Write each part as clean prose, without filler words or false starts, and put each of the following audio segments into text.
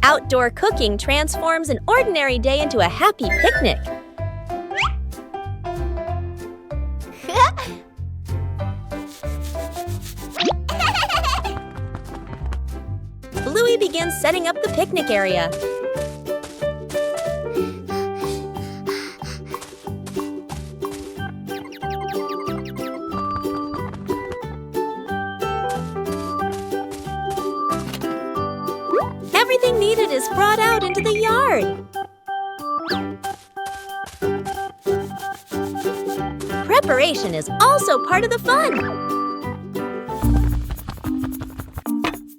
Outdoor cooking transforms an ordinary day into a happy picnic. Bluey begins setting up the picnic area. Everything needed is brought out into the yard. Preparation is also part of the fun.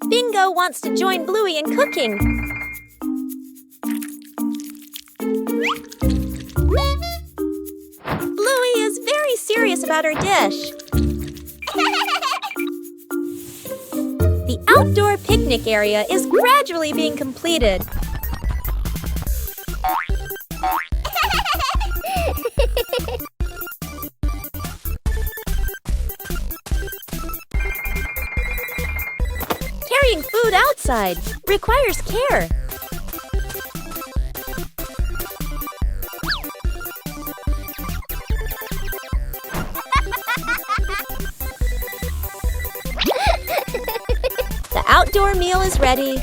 Bingo wants to join Bluey in cooking. Bluey is very serious about her dish. The outdoor picnic area is gradually being completed. Carrying food outside requires care. The outdoor meal is ready.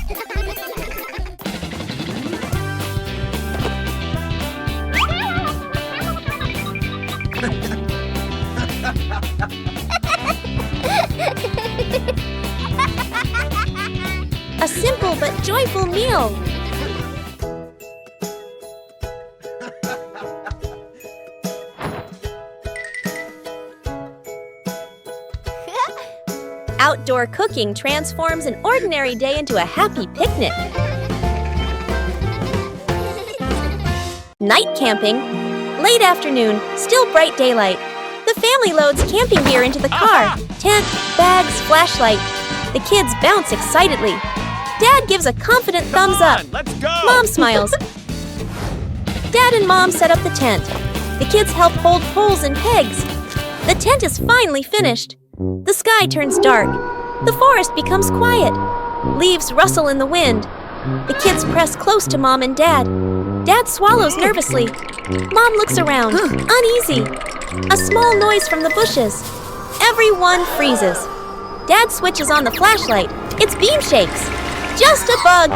A simple but joyful meal. Outdoor cooking transforms an ordinary day into a happy picnic. Night camping. Late afternoon, still bright daylight. The family loads camping gear into the car. Tent, bags, flashlight. The kids bounce excitedly. Dad gives a confident thumbs up. Let's go! Mom smiles. Dad and Mom set up the tent. The kids help hold poles and pegs. The tent is finally finished. The sky turns dark. The forest becomes quiet. Leaves rustle in the wind. The kids press close to Mom and Dad. Dad swallows nervously. Mom looks around, uneasy. A small noise from the bushes. Everyone freezes. Dad switches on the flashlight. Its beam shakes. Just a bug.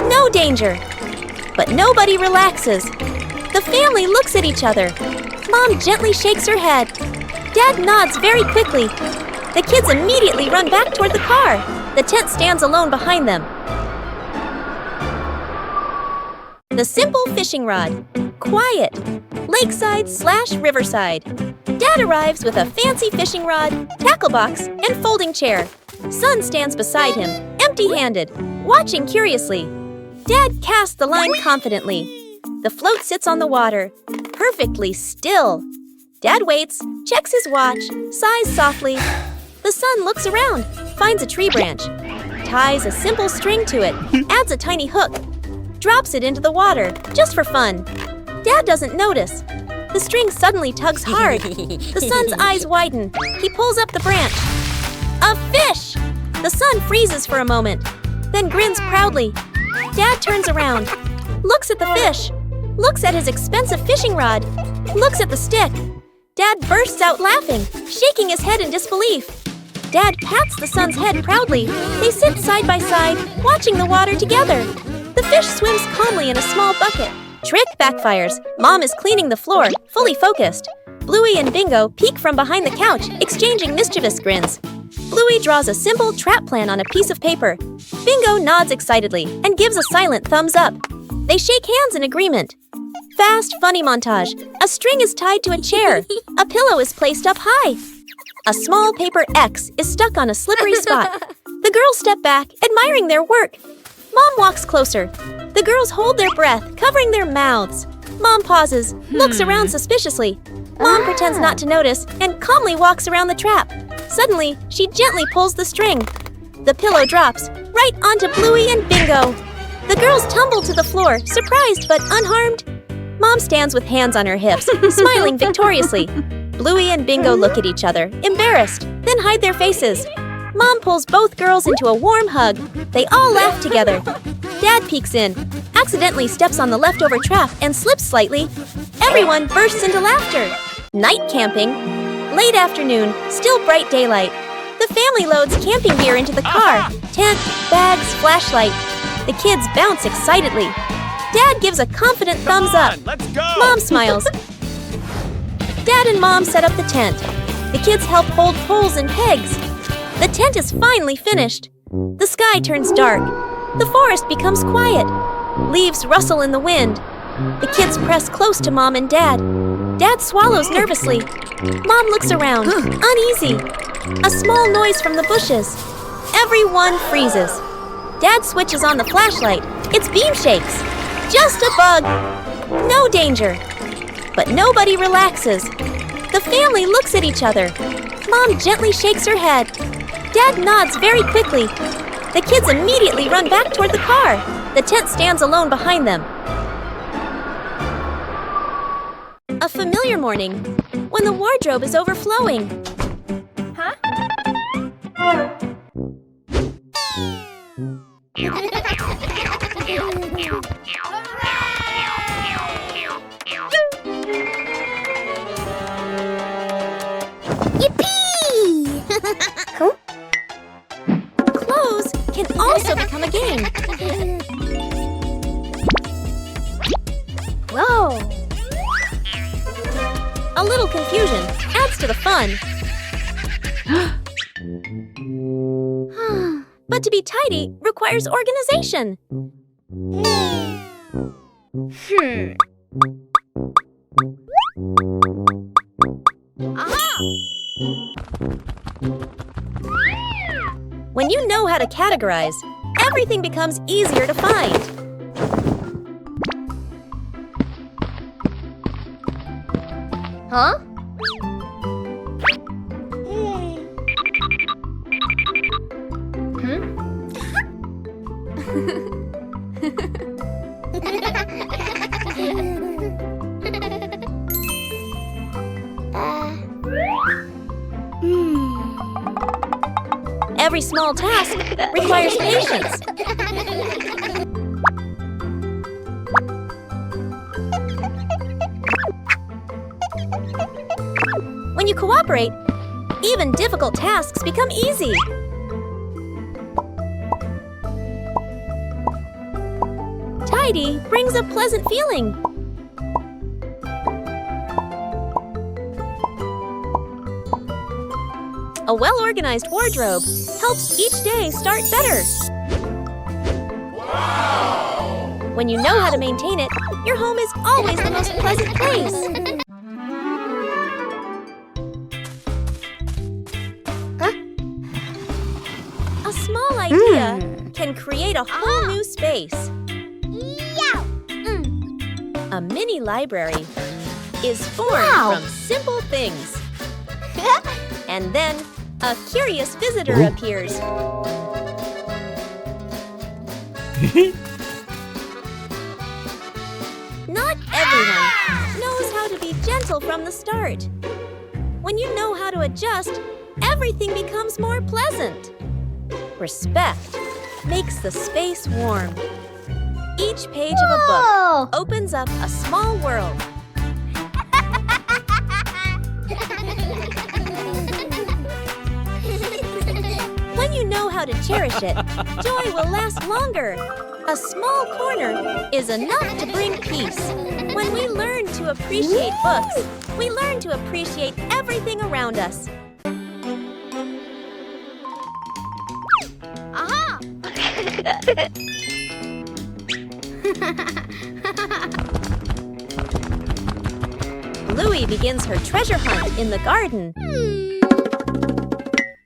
No danger. But nobody relaxes. The family looks at each other. Mom gently shakes her head. Dad nods very quickly. The kids immediately run back toward the car. The tent stands alone behind them. The simple fishing rod. Quiet. Lakeside/riverside. Dad arrives with a fancy fishing rod, tackle box, and folding chair. Son stands beside him, empty-handed, watching curiously. Dad casts the line confidently. The float sits on the water, perfectly still. Dad waits, checks his watch, sighs softly. The son looks around, finds a tree branch, ties a simple string to it, adds a tiny hook, drops it into the water, just for fun. Dad doesn't notice. The string suddenly tugs hard. The son's eyes widen. He pulls up the branch. A fish! The son freezes for a moment, then grins proudly. Dad turns around, looks at the fish, looks at his expensive fishing rod, looks at the stick. Dad bursts out laughing, shaking his head in disbelief. Dad pats the son's head proudly. They sit side by side, watching the water together. The fish swims calmly in a small bucket. Trick backfires. Mom is cleaning the floor, fully focused. Bluey and Bingo peek from behind the couch, exchanging mischievous grins. Bluey draws a simple trap plan on a piece of paper. Bingo nods excitedly and gives a silent thumbs up. They shake hands in agreement. Fast, funny montage. A string is tied to a chair. A pillow is placed up high. A small paper X is stuck on a slippery spot. The girls step back, admiring their work. Mom walks closer. The girls hold their breath, covering their mouths. Mom pauses, looks around suspiciously. Mom pretends not to notice and calmly walks around the trap. Suddenly, she gently pulls the string. The pillow drops, right onto Bluey and Bingo. The girls tumble to the floor, surprised but unharmed. Mom stands with hands on her hips, smiling victoriously. Bluey and Bingo look at each other, embarrassed, then hide their faces. Mom pulls both girls into a warm hug. They all laugh together. Dad peeks in, accidentally steps on the leftover trap and slips slightly. Everyone bursts into laughter. Night camping. Late afternoon, still bright daylight. The family loads camping gear into the car. Tent, bags, flashlight. The kids bounce excitedly. Dad gives a confident thumbs up. Let's go! Mom smiles. Dad and Mom set up the tent. The kids help hold poles and pegs. The tent is finally finished. The sky turns dark. The forest becomes quiet. Leaves rustle in the wind. The kids press close to Mom and Dad. Dad swallows nervously. Mom looks around, uneasy. A small noise from the bushes. Everyone freezes. Dad switches on the flashlight. Its beam shakes. Just a bug. No danger. But nobody relaxes. The family looks at each other. Mom gently shakes her head. Dad nods very quickly. The kids immediately run back toward the car. The tent stands alone behind them. A familiar morning, when the wardrobe is overflowing. Huh? Yippee! Huh? Clothes can also become a game. Whoa! A little confusion adds to the fun. But to be tidy requires organization. Aha! When you know how to categorize, everything becomes easier to find. Huh? Every small task requires patience. When you cooperate, even difficult tasks become easy. Tidy brings a pleasant feeling. A well-organized wardrobe helps each day start better. Wow! When you know how to maintain it, your home is always the most pleasant place. A small idea can create a whole new space. A mini library is formed from simple things. And then a curious visitor appears. Not everyone knows how to be gentle from the start. When you know how to adjust, everything becomes more pleasant. Respect makes the space warm. Each page of a book opens up a small world. When you know how to cherish it, joy will last longer. A small corner is enough to bring peace. When we learn to appreciate books, we learn to appreciate everything around us. Aha! Bluey begins her treasure hunt in the garden.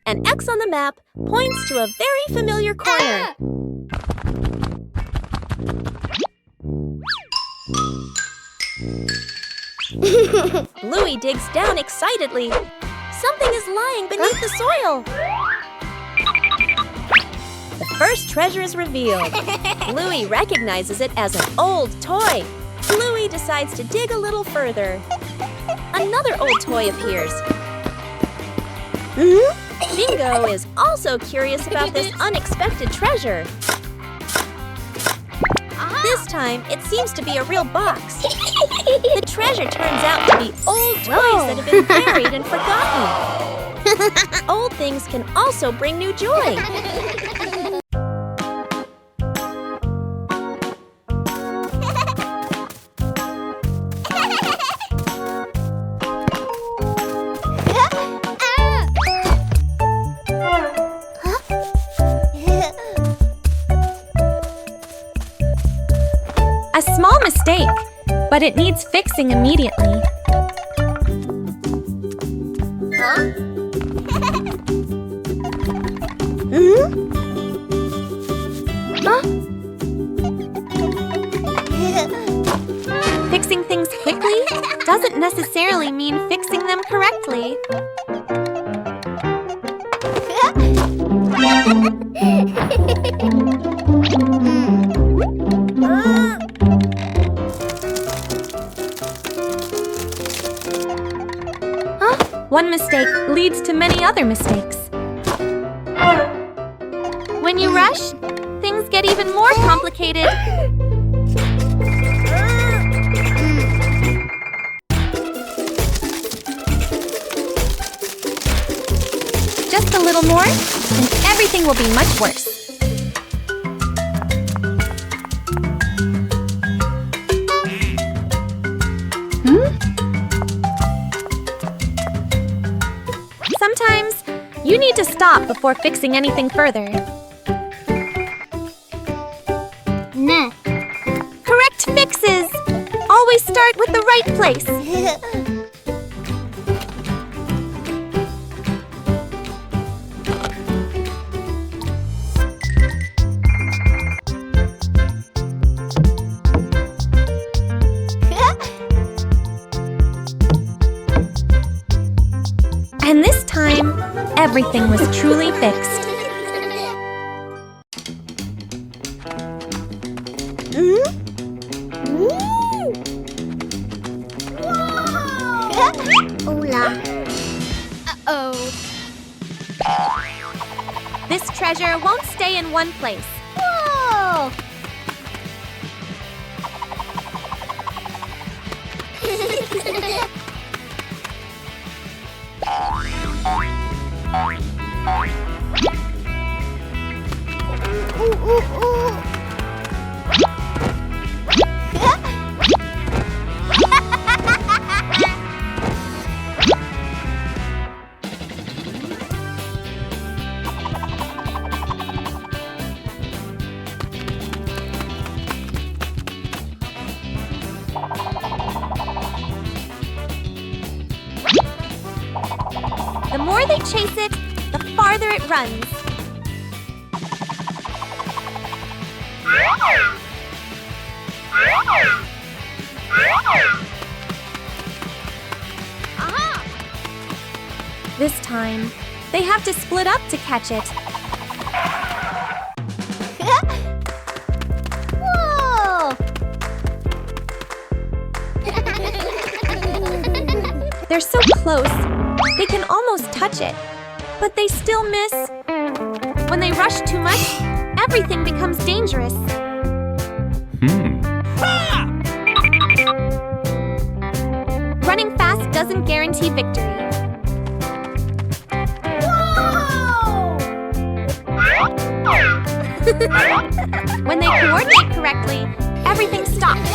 An X on the map points to a very familiar corner. Bluey digs down excitedly. Something is lying beneath the soil. The first treasure is revealed. Bluey recognizes it as an old toy. Bluey decides to dig a little further. Another old toy appears. Bingo is also curious about this unexpected treasure. This time, it seems to be a real box. The treasure turns out to be old toys that have been buried and forgotten. Old things can also bring new joy. A small mistake, but it needs fixing immediately. Fixing things quickly doesn't necessarily mean fixing them correctly. One mistake leads to many other mistakes. When you rush, things get even more complicated. Just a little more, and everything will be much worse. Sometimes, you need to stop before fixing anything further. Nah. Correct fixes! Always start with the right place. And this time, everything was truly fixed. Hola. Uh-oh. This treasure won't stay in one place. Whoa! The more they chase it, the farther it runs. This time, they have to split up to catch it. Whoa! They're so close, they can almost touch it, but they still miss. When they rush too much, everything becomes dangerous. Running fast doesn't guarantee victory. When they coordinate correctly, everything stops.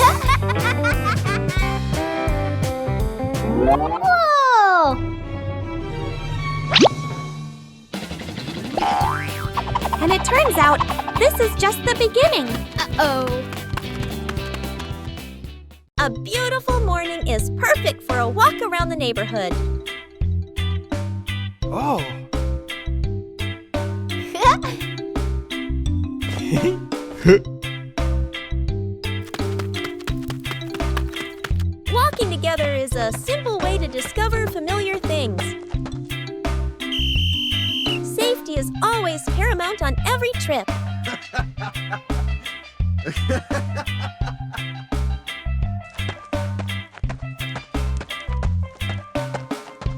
Whoa! And it turns out, this is just the beginning. Uh-oh. A beautiful morning is perfect for a walk around the neighborhood. Oh. Walking together is a simple way to discover familiar things. Safety is always paramount on every trip.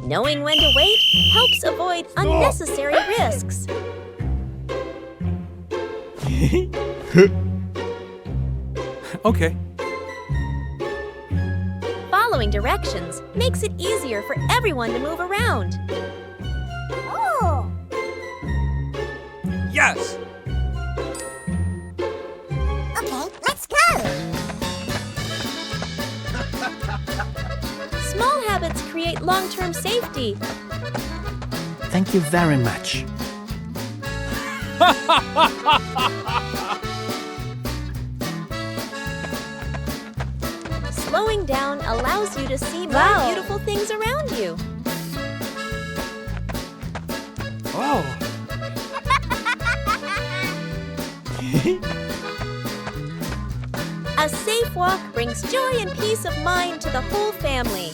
Knowing when to wait helps avoid unnecessary risks. Okay. Following directions makes it easier for everyone to move around. Oh. Yes! Okay, let's go. Small habits create long-term safety. Thank you very much. Slowing down allows you to see more Wow. beautiful things around you. Oh! A safe walk brings joy and peace of mind to the whole family.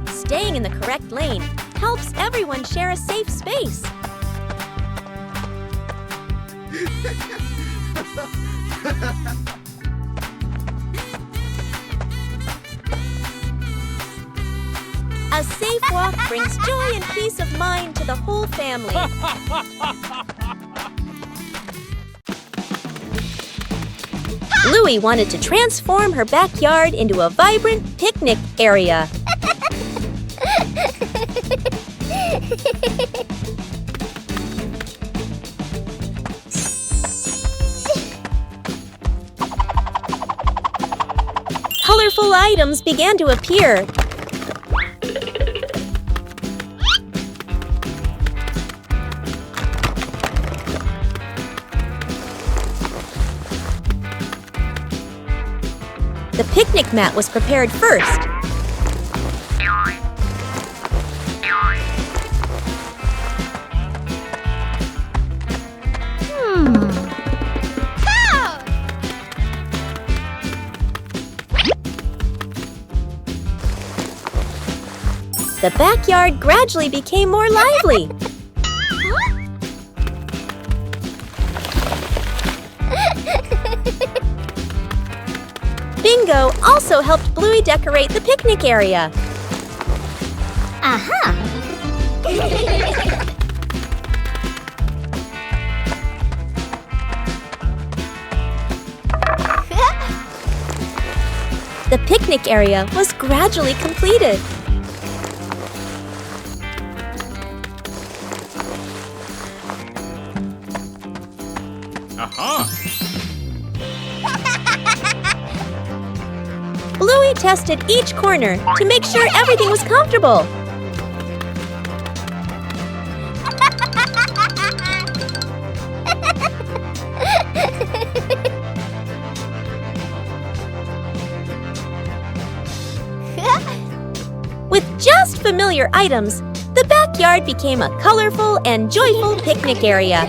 Staying in the correct lane helps everyone share a safe space. A safe walk brings joy and peace of mind to the whole family. Bluey wanted to transform her backyard into a vibrant picnic area. Colorful items began to appear. The picnic mat was prepared first. The backyard gradually became more lively. Bingo also helped Bluey decorate the picnic area. Aha. The picnic area was gradually completed. Aha! Bluey tested each corner to make sure everything was comfortable. With just familiar items, the backyard became a colorful and joyful picnic area.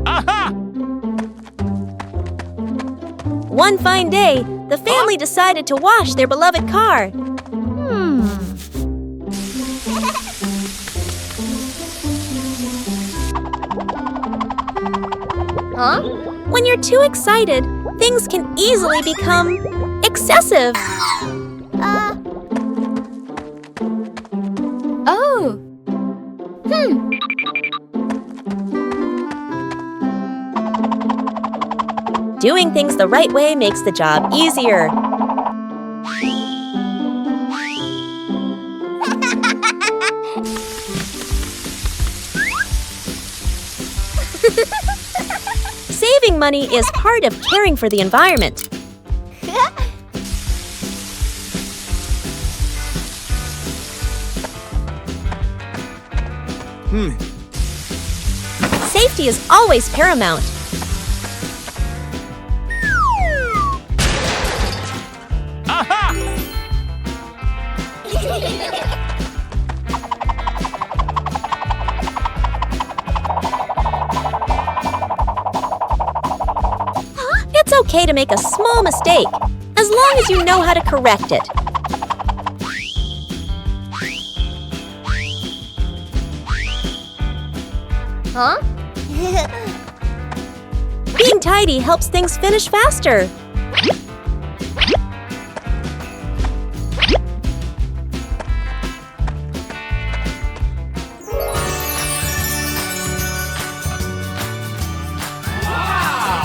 Aha! One fine day, the family decided to wash their beloved car. Huh? When you're too excited, things can easily become excessive. Oh. Doing things the right way makes the job easier. Saving money is part of caring for the environment. Safety is always paramount. Aha! It's okay to make a small mistake, as long as you know how to correct it. Huh? Being tidy helps things finish faster.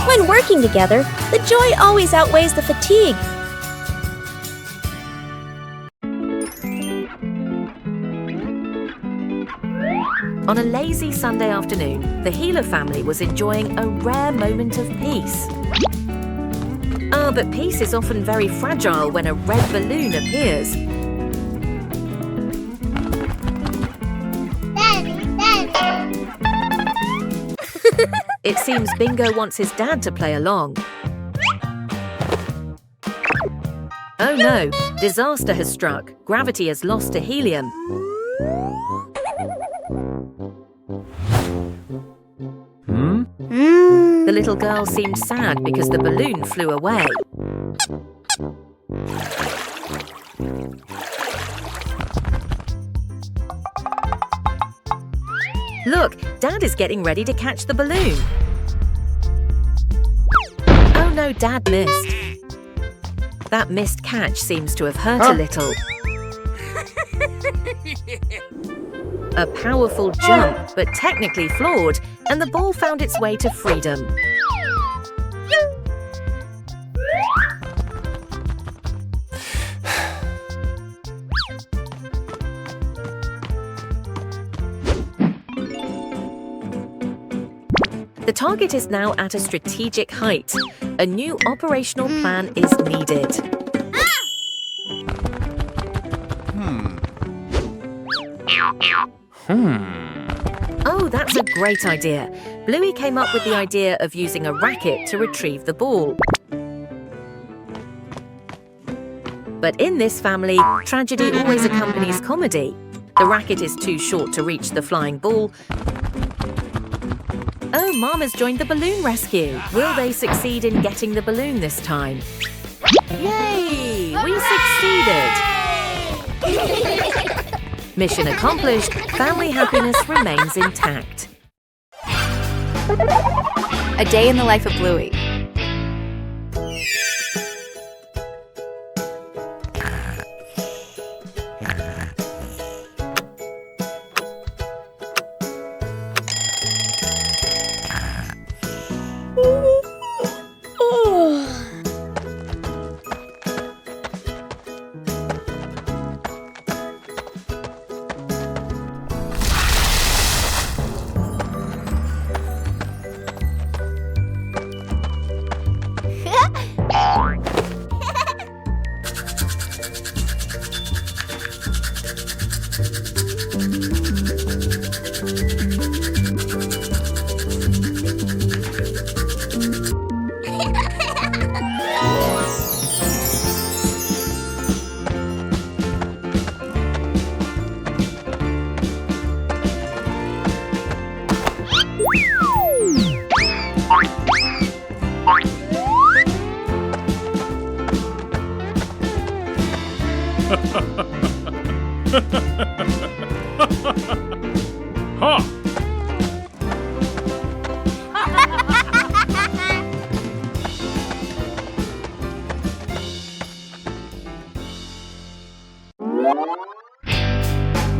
When working together, the joy always outweighs the fatigue. On a lazy Sunday afternoon, the Healer family was enjoying a rare moment of peace. But peace is often very fragile when a red balloon appears. It seems Bingo wants his dad to play along. Oh no, disaster has struck. Gravity has lost to helium. The little girl seemed sad because the balloon flew away. Look, Dad is getting ready to catch the balloon. Oh no, Dad missed. That missed catch seems to have hurt a little. A powerful jump, but technically flawed, and the ball found its way to freedom. The target is now at a strategic height. A new operational plan is needed. Oh, that's a great idea. Bluey came up with the idea of using a racket to retrieve the ball. But in this family, tragedy always accompanies comedy. The racket is too short to reach the flying ball. Oh, Mom has joined the balloon rescue. Will they succeed in getting the balloon this time? Yay! We succeeded! Mission accomplished. Family happiness remains intact. A day in the life of Bluey.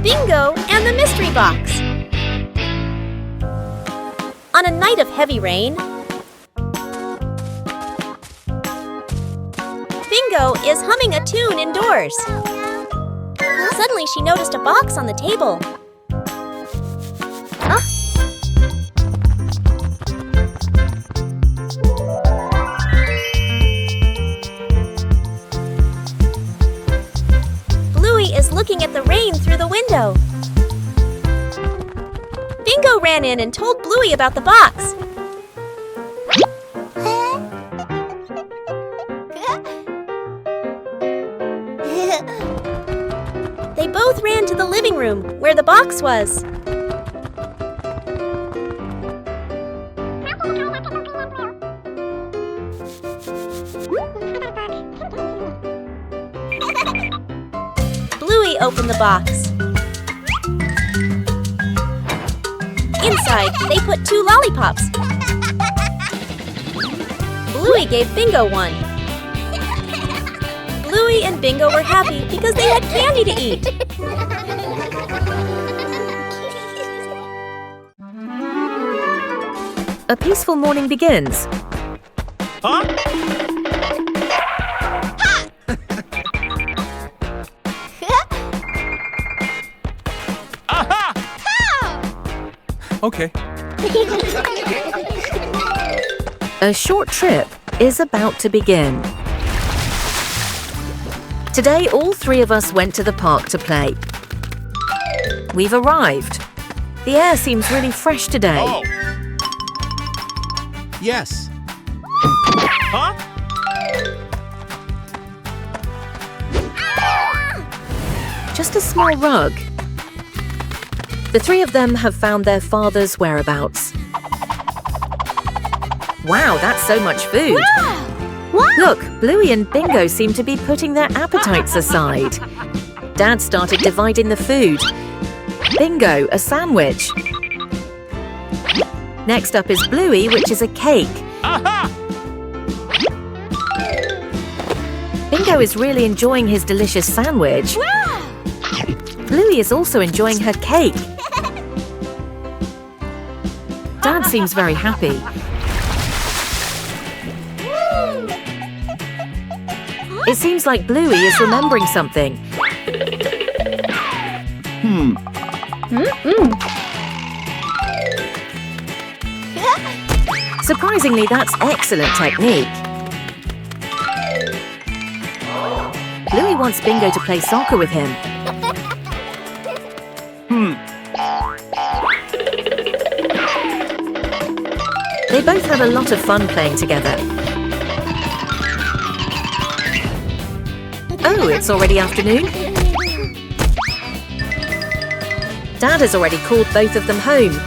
Bingo and the mystery box. On a night of heavy rain, Bingo is humming a tune indoors. Suddenly she noticed a box on the table. Bluey is looking at the rain through the window. Bingo ran in and told Bluey about the box. They both ran to the living room where the box was. Bluey opened the box. Inside, they put 2 lollipops. Bluey gave Bingo one. Bluey and Bingo were happy because they had candy to eat. A peaceful morning begins. Huh? Aha! Okay. A short trip is about to begin. Today, all three of us went to the park to play. We've arrived. The air seems really fresh today. Oh. Yes. Huh? Just a small rug. The three of them have found their father's whereabouts. Wow, that's so much food. Look, Bluey and Bingo seem to be putting their appetites aside. Dad started dividing the food. Bingo, a sandwich. Next up is Bluey, which is a cake. Aha! Bingo is really enjoying his delicious sandwich. Bluey is also enjoying her cake. Dad seems very happy. It seems like Bluey is remembering something. Surprisingly, that's excellent technique. Bluey wants Bingo to play soccer with him. They both had a lot of fun playing together. Oh, it's already afternoon. Dad has already called both of them home.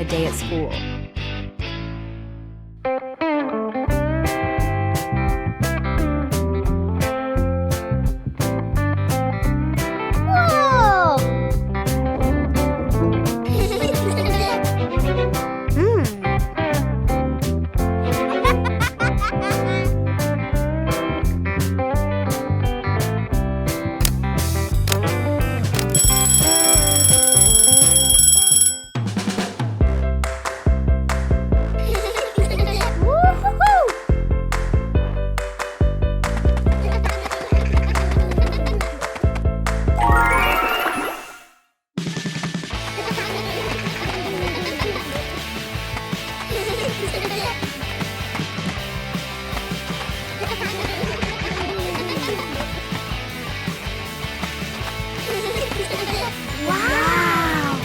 A day at school. Whoa! Wow!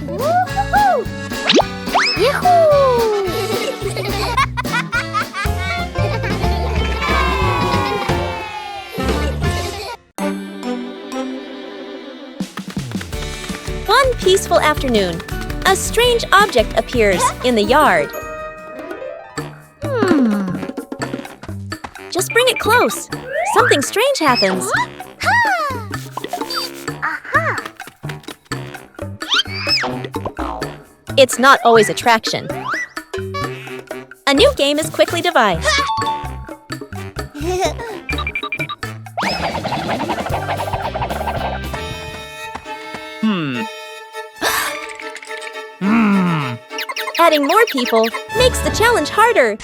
Woo-hoo-hoo! Yahoo! One peaceful afternoon, a strange object appears in the yard. Just bring it close. Something strange happens. It's not always attraction. A new game is quickly devised. Adding more people makes the challenge harder.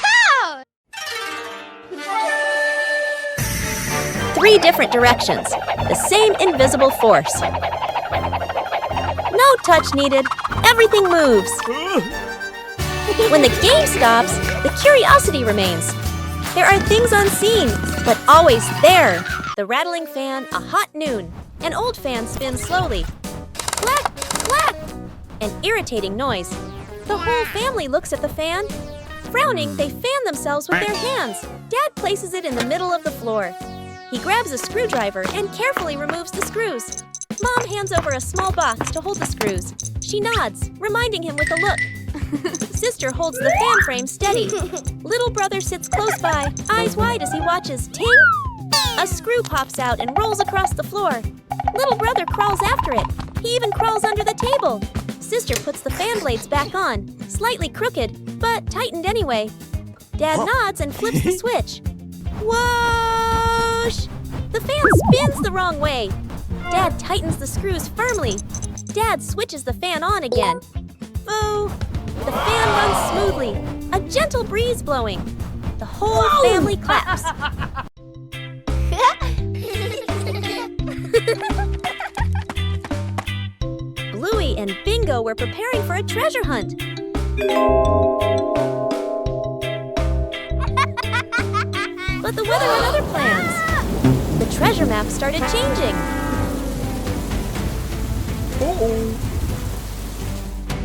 3 different directions, the same invisible force. No touch needed, everything moves. When the game stops, the curiosity remains. There are things unseen, but always there. The rattling fan, a hot noon. An old fan spins slowly. Clack, clack! An irritating noise. The whole family looks at the fan. Frowning, they fan themselves with their hands. Dad places it in the middle of the floor. He grabs a screwdriver and carefully removes the screws. Mom hands over a small box to hold the screws. She nods, reminding him with a look. Sister holds the fan frame steady. Little brother sits close by, eyes wide as he watches. Ting! A screw pops out and rolls across the floor. Little brother crawls after it. He even crawls under the table. Sister puts the fan blades back on, slightly crooked, but tightened anyway. Dad nods and flips the switch. Whoosh! The fan spins the wrong way. Dad tightens the screws firmly. Dad switches the fan on again. Boo! The fan runs smoothly, a gentle breeze blowing. The whole family claps. Bluey and Bingo were preparing for a treasure hunt. But the weather had other plans. The treasure map started changing.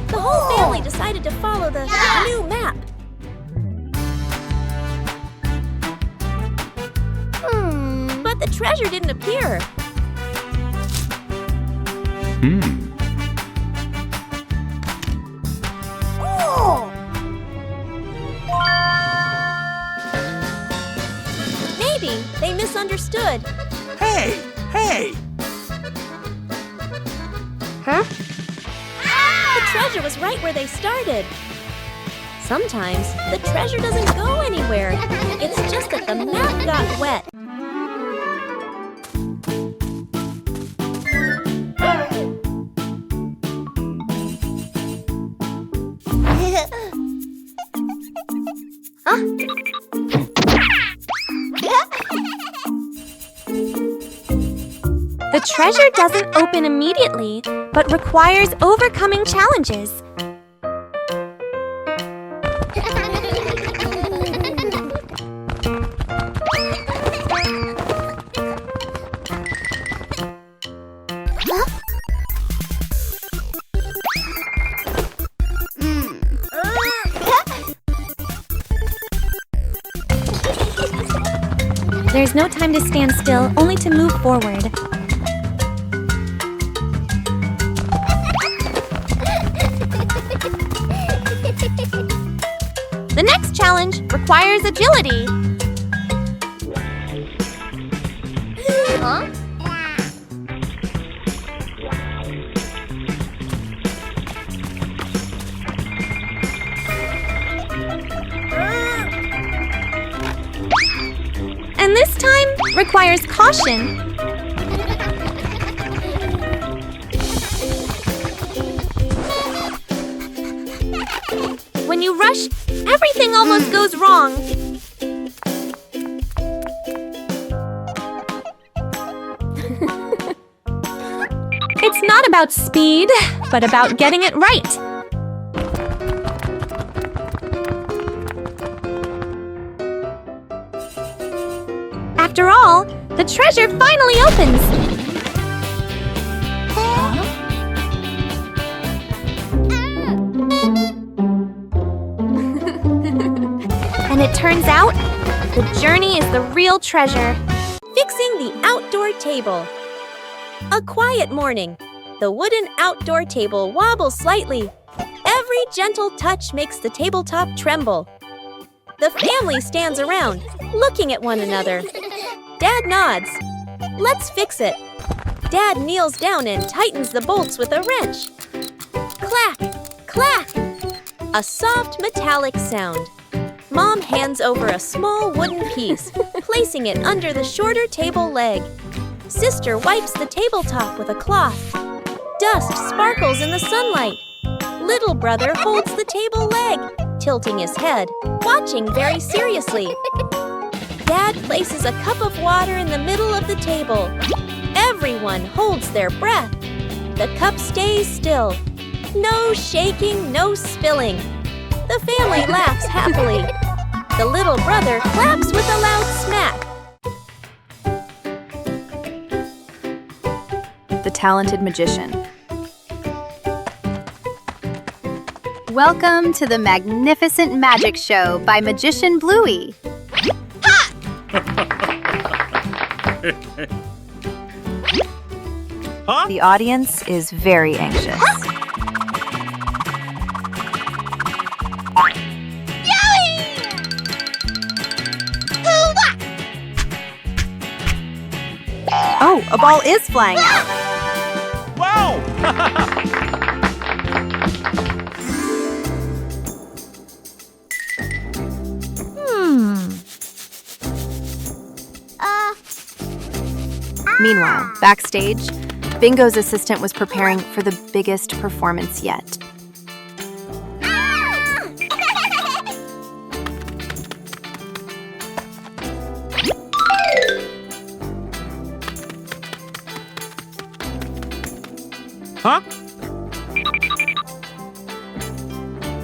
The whole family decided to follow the new map. But the treasure didn't appear. Oh! Maybe they misunderstood. Hey! Hey! The treasure was right where they started. Sometimes the treasure doesn't go anywhere. It's just that the map got wet. The treasure doesn't open immediately, but requires overcoming challenges. There's no time to stand still, only to move forward. The next challenge requires agility. And this time requires caution. When you rush, everything almost goes wrong. It's not about speed, but about getting it right. After all, the treasure finally opens. And it turns out, the journey is the real treasure. Fixing the outdoor table. A quiet morning. The wooden outdoor table wobbles slightly. Every gentle touch makes the tabletop tremble. The family stands around, looking at one another. Dad nods. Let's fix it. Dad kneels down and tightens the bolts with a wrench. Clack, clack. A soft metallic sound. Mom hands over a small wooden piece, placing it under the shorter table leg. Sister wipes the tabletop with a cloth. Dust sparkles in the sunlight. Little brother holds the table leg, tilting his head, watching very seriously. Dad places a cup of water in the middle of the table. Everyone holds their breath. The cup stays still. No shaking, no spilling. The family laughs happily. The little brother claps with a loud smack. The Talented Magician. Welcome to the Magnificent Magic Show by Magician Bluey. Huh? The audience is very anxious. A ball is flying out. Wow! Meanwhile, backstage, Bingo's assistant was preparing for the biggest performance yet. Huh?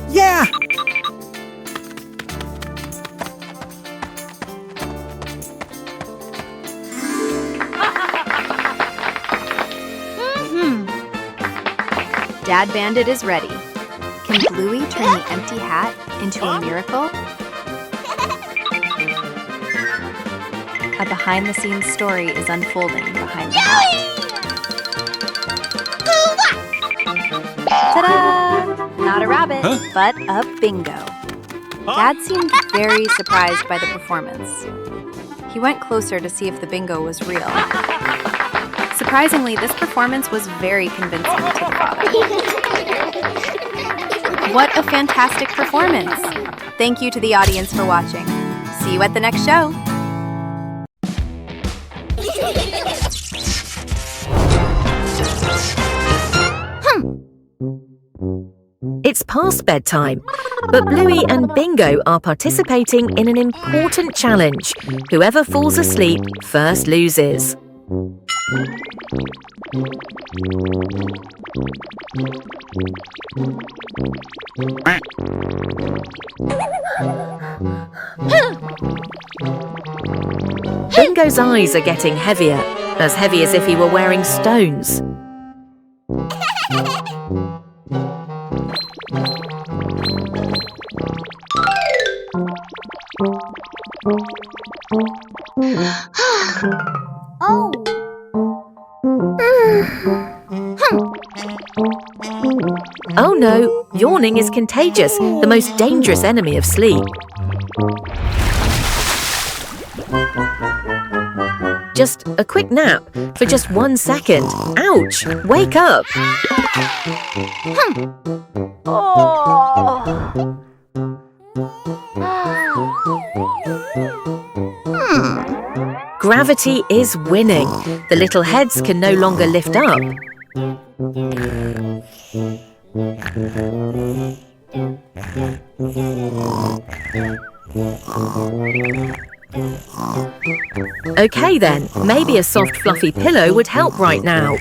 Yeah! Dad Bandit is ready. Can Bluey turn the empty hat into a miracle? A behind-the-scenes story is unfolding behind the hat. Ta-da! Not a rabbit, but a bingo. Dad seemed very surprised by the performance. He went closer to see if the bingo was real. Surprisingly, this performance was very convincing to the father. What a fantastic performance! Thank you to the audience for watching. See you at the next show. It's past bedtime, but Bluey and Bingo are participating in an important challenge. Whoever falls asleep first loses. Bingo's eyes are getting heavier, as heavy as if he were wearing stones. Oh. Oh no, yawning is contagious, the most dangerous enemy of sleep. Just a quick nap for just 1 second. Ouch! Wake up! Gravity is winning. The little heads can no longer lift up. Okay then, maybe a soft fluffy pillow would help right now.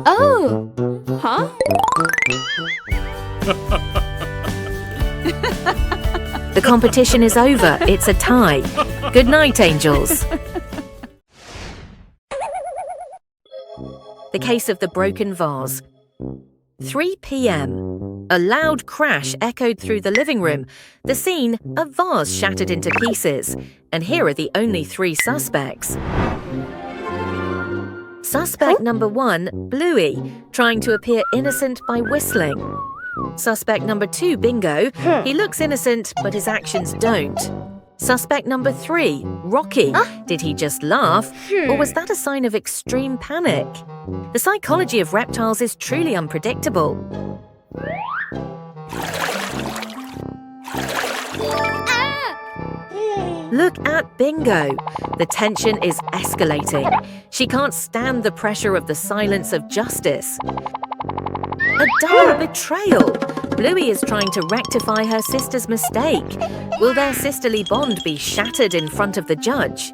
Oh! Huh? The competition is over. It's a tie. Good night, angels. The case of the broken vase. 3 p.m. A loud crash echoed through the living room. The scene, a vase shattered into pieces. And here are the only 3 suspects. Suspect number 1, Bluey, trying to appear innocent by whistling. Suspect number 2, Bingo. He looks innocent, but his actions don't. Suspect number 3, Rocky. Did he just laugh? Or was that a sign of extreme panic? The psychology of reptiles is truly unpredictable. Look at Bingo. The tension is escalating. She can't stand the pressure of the silence of justice. A double betrayal. Bluey is trying to rectify her sister's mistake. Will their sisterly bond be shattered in front of the judge?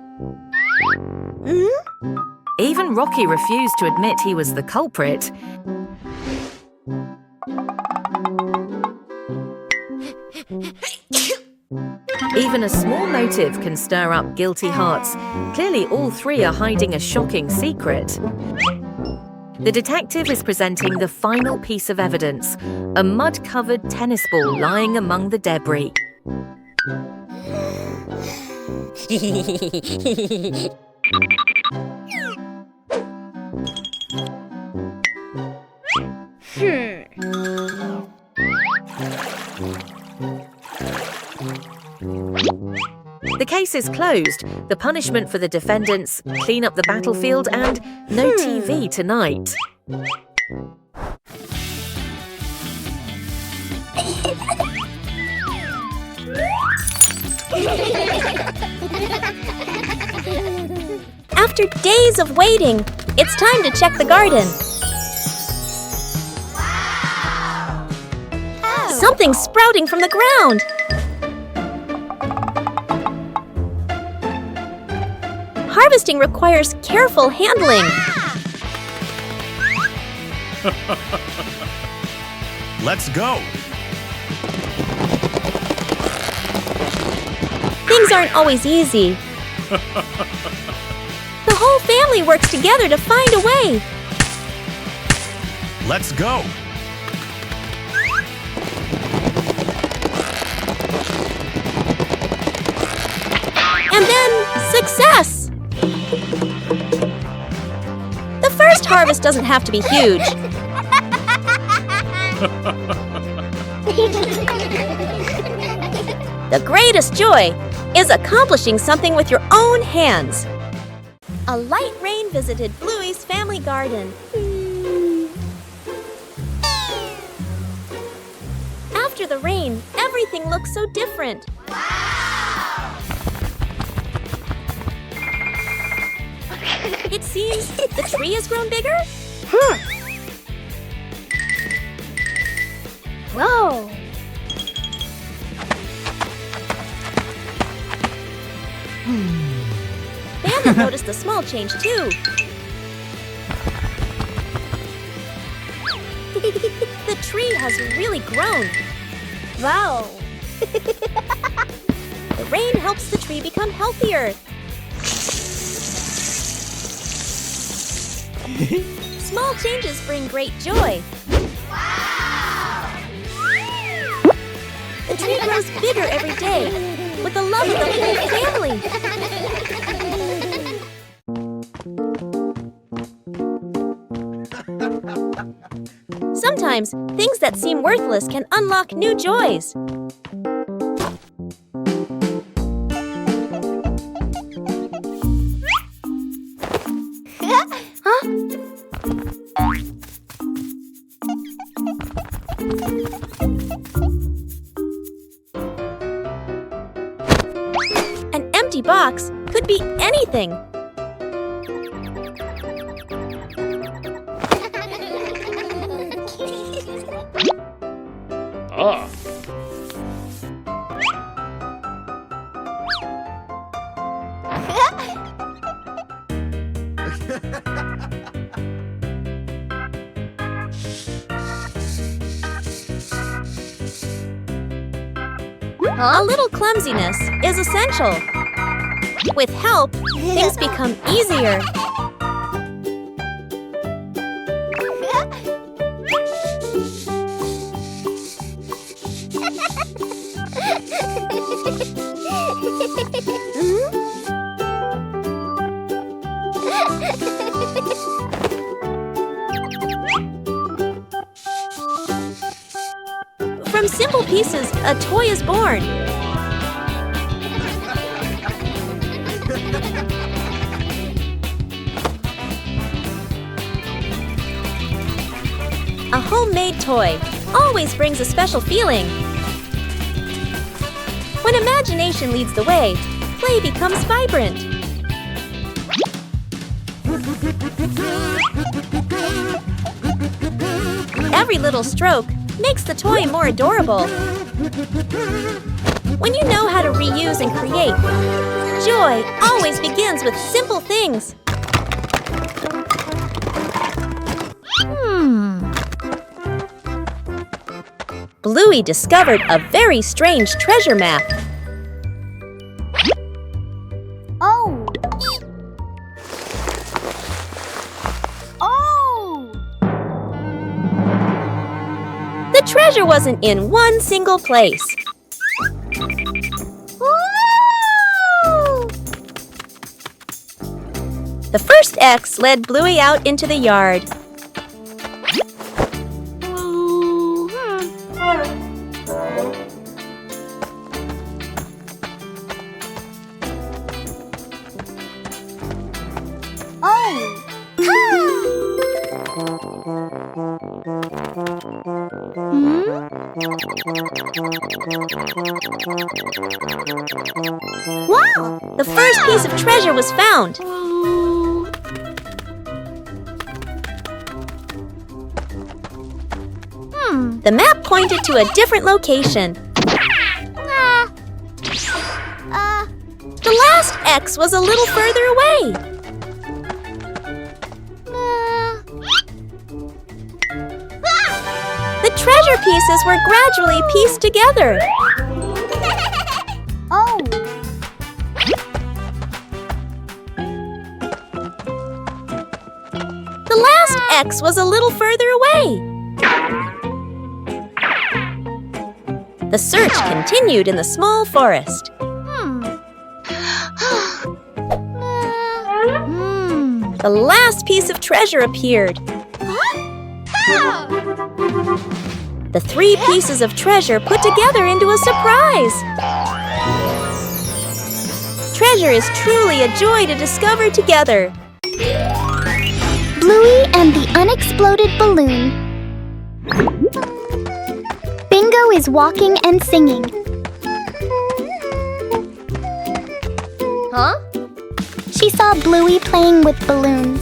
Even Rocky refused to admit he was the culprit. Even a small motive can stir up guilty hearts. Clearly, all 3 are hiding a shocking secret. The detective is presenting the final piece of evidence, a mud-covered tennis ball lying among the debris. The case is closed, the punishment for the defendants: clean up the battlefield and no TV tonight. After days of waiting, it's time to check the garden. Something's sprouting from the ground. Harvesting requires careful handling. Let's go. Things aren't always easy. The whole family works together to find a way. Let's go. And then, success! The first harvest doesn't have to be huge. The greatest joy is accomplishing something with your own hands. A light rain visited Bluey's family garden. After the rain, everything looks so different. It seems the tree has grown bigger. Whoa! Bandit noticed a small change too. The tree has really grown. Wow! The rain helps the tree become healthier. Small changes bring great joy. The tree grows bigger every day with the love of the whole family. Sometimes things that seem worthless can unlock new joys. An empty box could be anything. A little clumsiness is essential. With help, things become easier. From simple pieces, a toy is born. A homemade toy always brings a special feeling. When imagination leads the way, play becomes vibrant. Every little stroke makes the toy more adorable. When you know how to reuse and create, joy always begins with simple things. Bluey discovered a very strange treasure map. Oh! Oh! The treasure wasn't in one single place. Woo! The first X led Bluey out into the yard. Wow! The first piece of treasure was found. The map pointed to a different location. The last X was a little further away. The treasure pieces were gradually pieced together. Oh. The last X was a little further away. The search continued in the small forest. The last piece of treasure appeared. The three pieces of treasure put together into a surprise. Treasure is truly a joy to discover together. Bluey and the unexploded balloon. Bingo is walking and singing. Huh? She saw Bluey playing with balloons.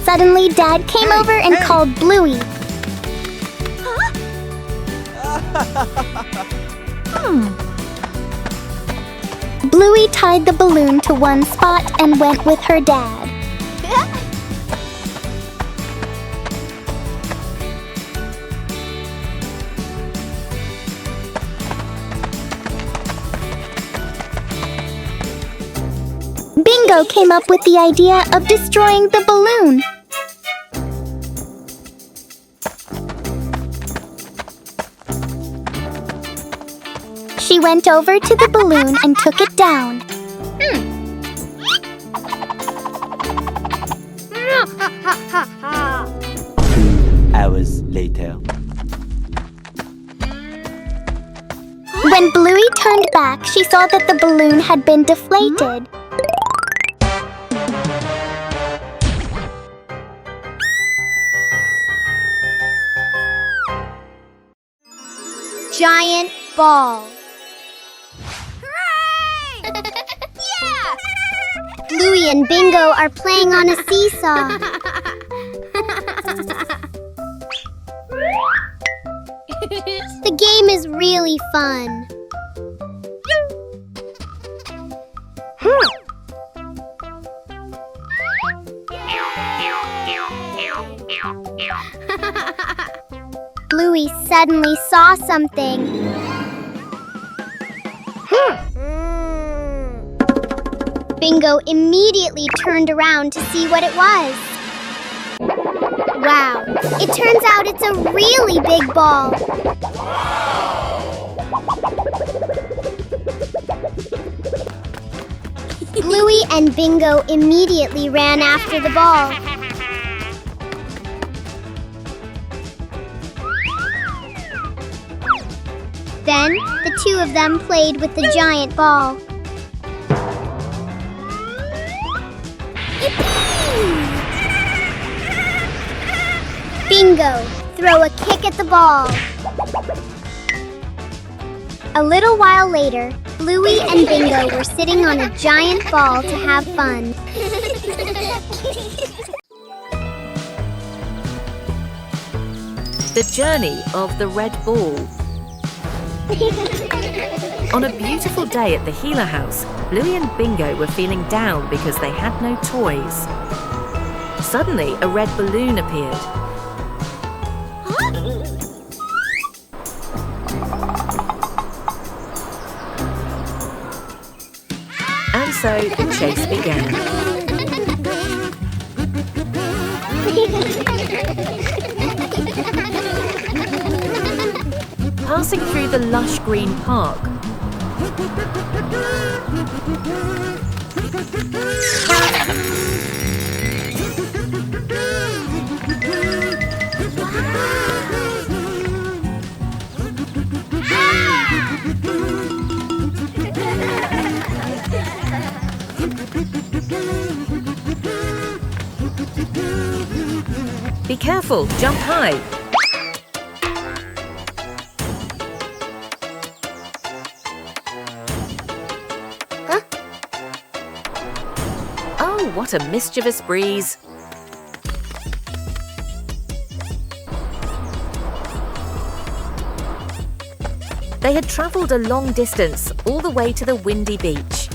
Suddenly, Dad came over and called Bluey. Bluey tied the balloon to one spot and went with her dad. Bingo came up with the idea of destroying the balloon. She went over to the balloon and took it down. 2 hours later. When Bluey turned back, she saw that the balloon had been deflated. Giant ball. Yeah! Bluey and Bingo are playing on a seesaw. The game is really fun. Bluey suddenly saw something. Bingo immediately turned around to see what it was. Wow, it turns out it's a really big ball. Bluey and Bingo immediately ran after the ball. Then, the two of them played with the giant ball. Bingo, throw a kick at the ball. A little while later, Bluey and Bingo were sitting on a giant ball to have fun. The journey of the red ball. On a beautiful day at the Healer house, Bluey and Bingo were feeling down because they had no toys. Suddenly, a red balloon appeared. And so the chase began. Passing through the lush green park. Be careful, jump high. Oh, what a mischievous breeze. They had travelled a long distance, all the way to the windy beach.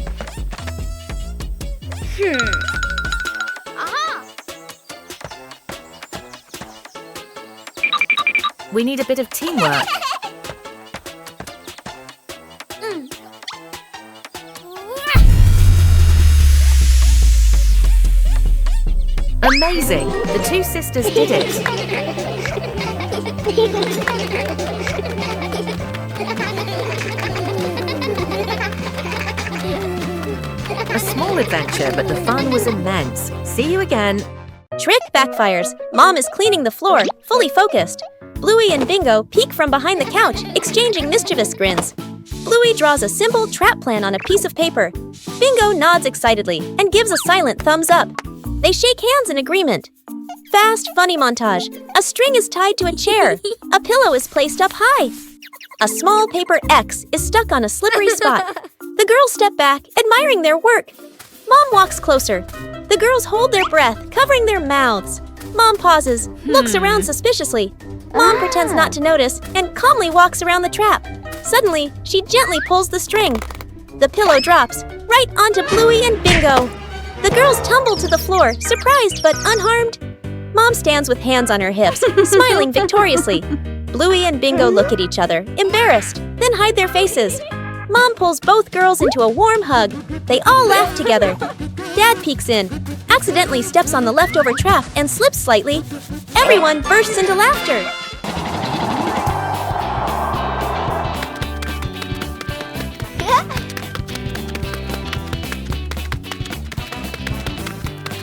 We need a bit of teamwork. Amazing! The two sisters did it. A small adventure, but the fun was immense. See you again. Trick backfires. Mom is cleaning the floor, fully focused. Bluey and Bingo peek from behind the couch, exchanging mischievous grins. Bluey draws a simple trap plan on a piece of paper. Bingo nods excitedly and gives a silent thumbs up. They shake hands in agreement. Fast, funny montage. A string is tied to a chair. A pillow is placed up high. A small paper X is stuck on a slippery spot. The girls step back, admiring their work. Mom walks closer. The girls hold their breath, covering their mouths. Mom pauses, looks around suspiciously. Mom pretends not to notice and calmly walks around the trap. Suddenly, she gently pulls the string. The pillow drops right onto Bluey and Bingo. The girls tumble to the floor, surprised but unharmed. Mom stands with hands on her hips, smiling victoriously. Bluey and Bingo look at each other, embarrassed, then hide their faces. Mom pulls both girls into a warm hug. They all laugh together. Dad peeks in, accidentally steps on the leftover trap and slips slightly. Everyone bursts into laughter.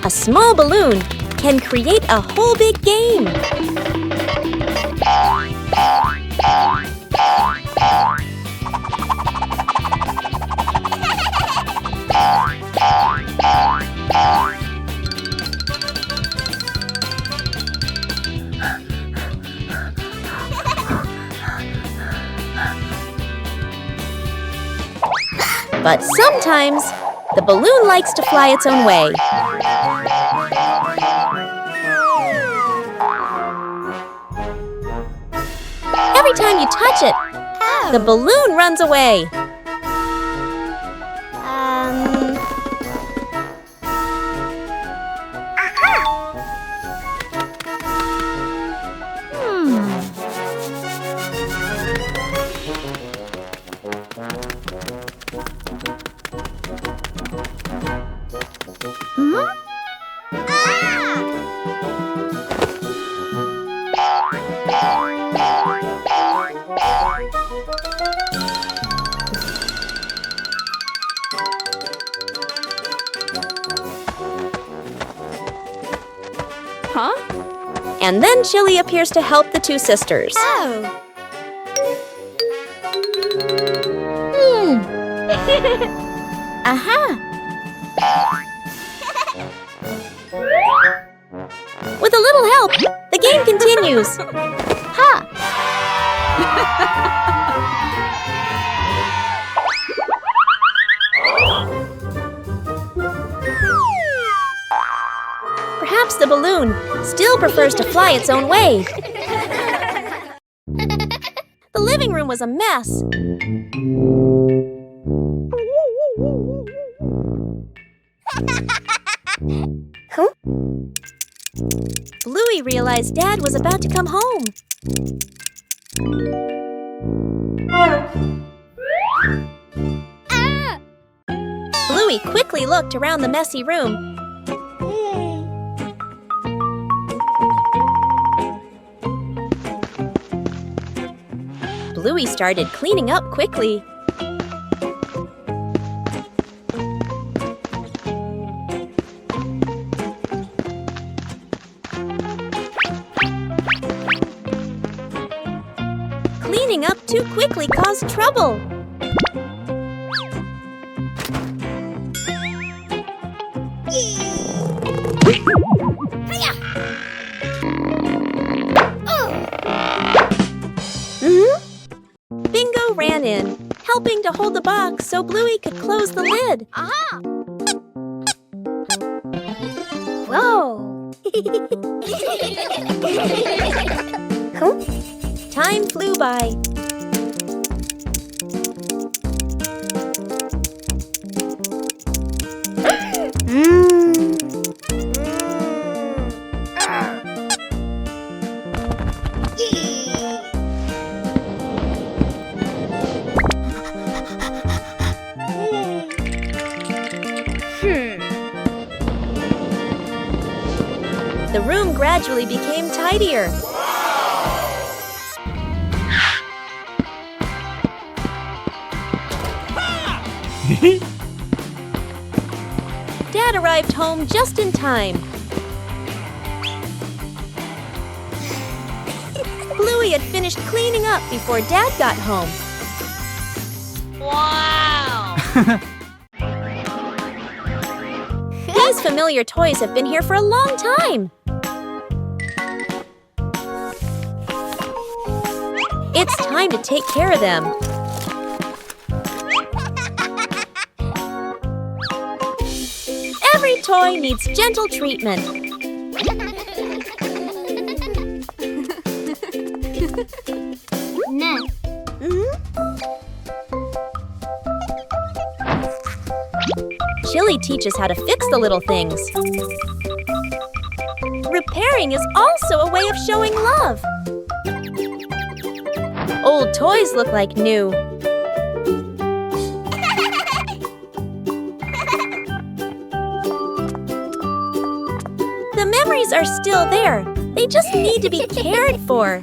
A small balloon can create a whole big game. But sometimes, the balloon likes to fly its own way. Every time you touch it, the balloon runs away. And then Chili appears to help the two sisters. With a little help, the game continues. Perhaps the balloon still prefers to fly its own way. The living room was a mess. Bluey realized Dad was about to come home. Bluey quickly looked around the messy room. Bluey started cleaning up quickly. Cleaning up too quickly caused trouble. to hold the box so Bluey could close the lid. Whoa! Time flew by. The room gradually became tidier. Dad arrived home just in time. Bluey had finished cleaning up before Dad got home. Wow! These familiar toys have been here for a long time. It's time to take care of them. Every toy needs gentle treatment. Next. Chili teaches how to fix the little things. Repairing is also a way of showing love. Old toys look like new. The memories are still there. They just need to be cared for.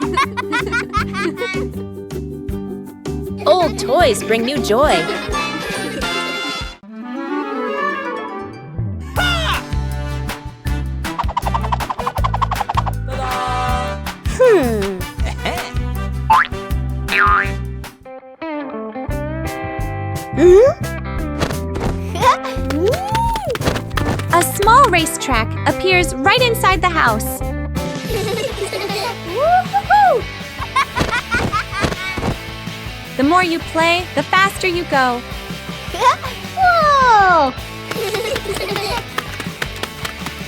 Old toys bring new joy. A small racetrack appears right inside the house. The more you play, the faster you go. Whoa!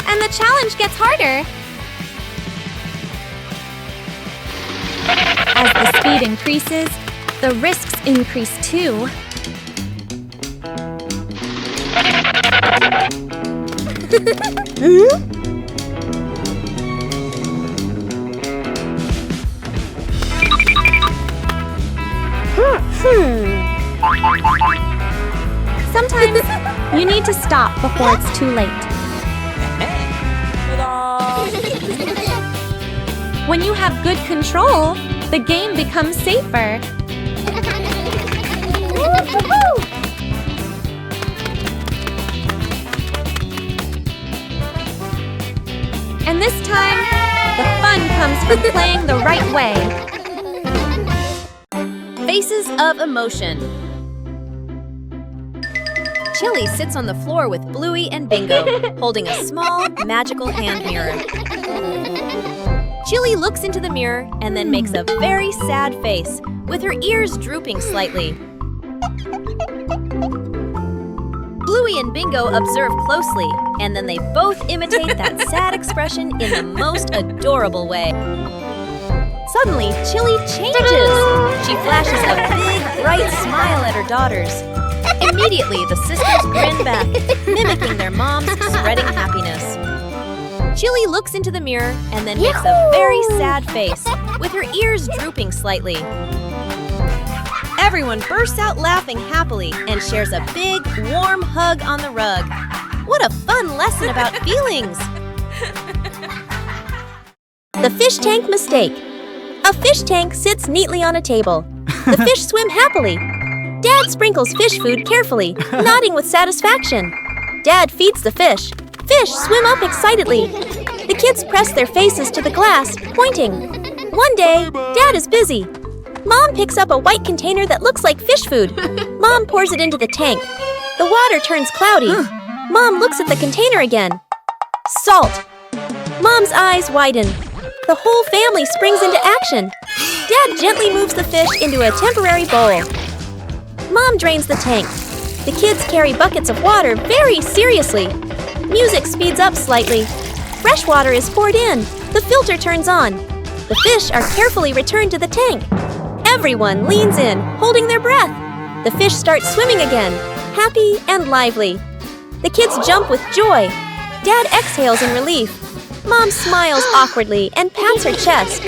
And the challenge gets harder. As the speed increases, the risks increase too. Sometimes you need to stop before it's too late. When you have good control, the game becomes safer. And this time, the fun comes from playing the right way. Faces of emotion. Chili sits on the floor with Bluey and Bingo, holding a small, magical hand mirror. Chili looks into the mirror and then makes a very sad face, with her ears drooping slightly. Bluey and Bingo observe closely, and then they both imitate that sad expression in the most adorable way. Suddenly, Chili changes. She flashes a big, bright smile at her daughters. Immediately, the sisters grin back, mimicking their mom's spreading happiness. Chili looks into the mirror and then makes a very sad face, with her ears drooping slightly. Everyone bursts out laughing happily and shares a big, warm hug on the rug. What a fun lesson about feelings! The fish tank mistake. A fish tank sits neatly on a table. The fish swim happily. Dad sprinkles fish food carefully, nodding with satisfaction. Dad feeds the fish. Fish swim up excitedly. The kids press their faces to the glass, pointing. One day, Dad is busy. Mom picks up a white container that looks like fish food. Mom pours it into the tank. The water turns cloudy. Mom looks at the container again. Salt. Mom's eyes widen. The whole family springs into action. Dad gently moves the fish into a temporary bowl. Mom drains the tank. The kids carry buckets of water very seriously. Music speeds up slightly. Fresh water is poured in. The filter turns on. The fish are carefully returned to the tank. Everyone leans in, holding their breath. The fish start swimming again, happy and lively. The kids jump with joy. Dad exhales in relief. Mom smiles awkwardly and pats her chest.